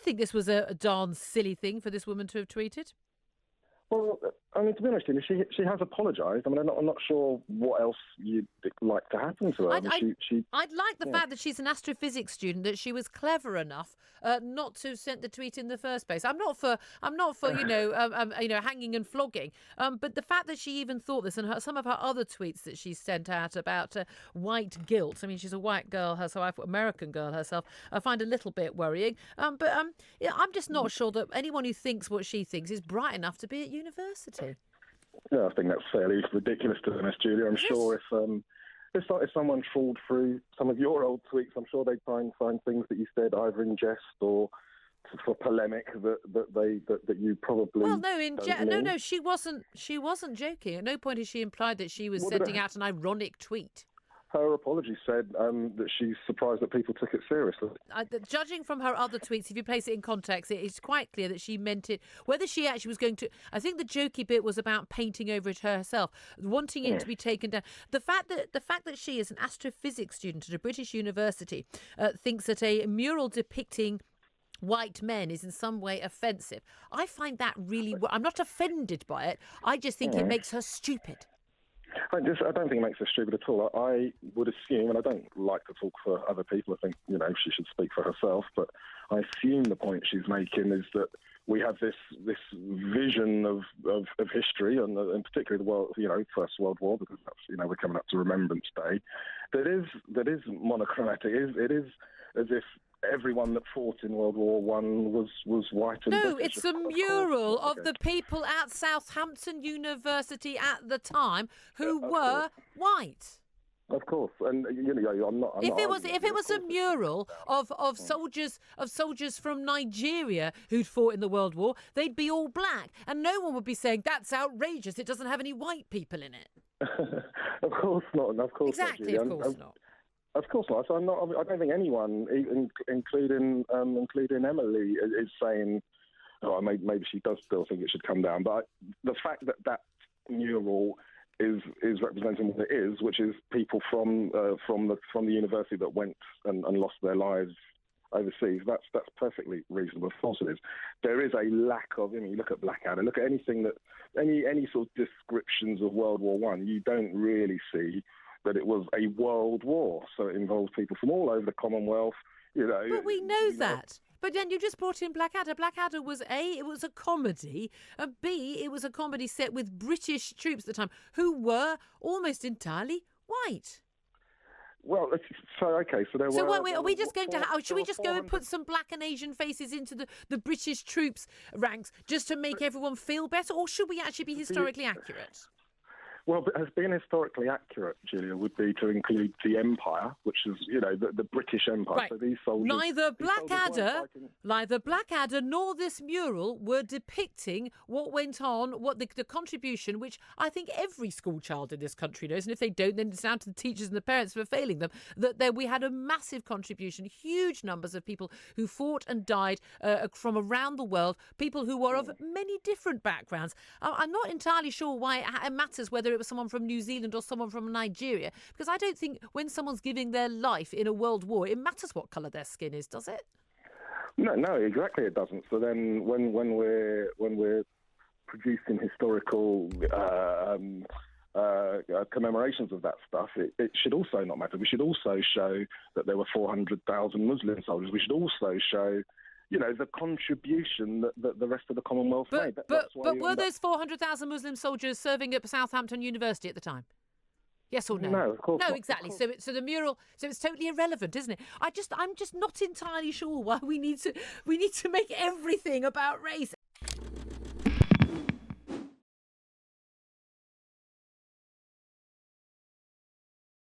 think this was a darn silly thing for this woman to have tweeted? Well, I mean, to be honest, she has apologised. I mean, I'm not sure what else you'd like to happen to her. I'd like the fact that she's an astrophysics student, that she was clever enough not to send the tweet in the first place. I'm not for hanging and flogging. But the fact that she even thought this, and some of her other tweets that she sent out about white guilt. I mean, she's a white girl herself, American girl herself. I find a little bit worrying. I'm just not sure that anyone who thinks what she thinks is bright enough to be at university. Yeah, I think that's fairly ridiculous, to be honest, Julia. I'm sure if someone trawled through some of your old tweets, I'm sure they'd find things that you said either in jest or for polemic that you probably. Well, no, she wasn't joking. At no point has she implied that she was sending out an ironic tweet. Her apology said that she's surprised that people took it seriously. Judging from her other tweets, if you place it in context, it's quite clear that she meant it. Whether she actually was going to... I think the jokey bit was about painting over it herself, wanting it to be taken down. The fact that she, as an astrophysics student at a British university, thinks that a mural depicting white men is in some way offensive, I find that really... I'm not offended by it. I just think it makes her stupid. I don't think it makes her stupid at all. I would assume, and I don't like to talk for other people, I think, she should speak for herself, but I assume the point she's making is that we have this vision of history, and particularly the world, First World War, because that's, we're coming up to Remembrance Day, that is monochromatic. It is as if everyone that fought in World War One was white and No, British. it's a mural of the people at Southampton University at the time who were white. Of course, and I'm not. If it was a mural of soldiers from Nigeria who'd fought in the World War, they'd be all black, and no one would be saying that's outrageous. It doesn't have any white people in it. Of course not. Of course exactly. Not, of course not. Of course not. So I don't think anyone, including Emily, is saying, maybe she does still think it should come down. But the fact that mural is representing what it is, which is people from the university that went and lost their lives overseas, that's perfectly reasonable. Of course it is. There is a lack of. You look at Blackadder. Look at anything that any sort of descriptions of World War One. You don't really see that it was a world war, so it involved people from all over the Commonwealth. But we know that. But then you just brought in Blackadder. Blackadder was it was a comedy, and B, it was a comedy set with British troops at the time who were almost entirely white. Well, so there were. So are we just going to? Should we just go and put some black and Asian faces into the British troops ranks just to make everyone feel better, or should we actually be historically accurate? Well, as being historically accurate, Julia, would be to include the Empire, which is, the British Empire. Right. So these soldiers... Neither Blackadder nor this mural were depicting what went on, what the contribution, which I think every school child in this country knows, and if they don't, then it's down to the teachers and the parents for failing them, that we had a massive contribution, huge numbers of people who fought and died from around the world, people who were of many different backgrounds. I'm not entirely sure why it matters whether it was someone from New Zealand or someone from Nigeria, because I don't think when someone's giving their life in a world war, it matters what colour their skin is, does it? No, exactly it doesn't. So then when we're producing historical commemorations of that stuff, it should also not matter. We should also show that there were 400,000 Muslim soldiers. We should also show the contribution that the rest of the Commonwealth made. But were those 400,000 Muslim soldiers serving at Southampton University at the time? Yes or no? No, of course not. No, exactly. So the mural, it's totally irrelevant, isn't it? I'm just not entirely sure why we need to make everything about race.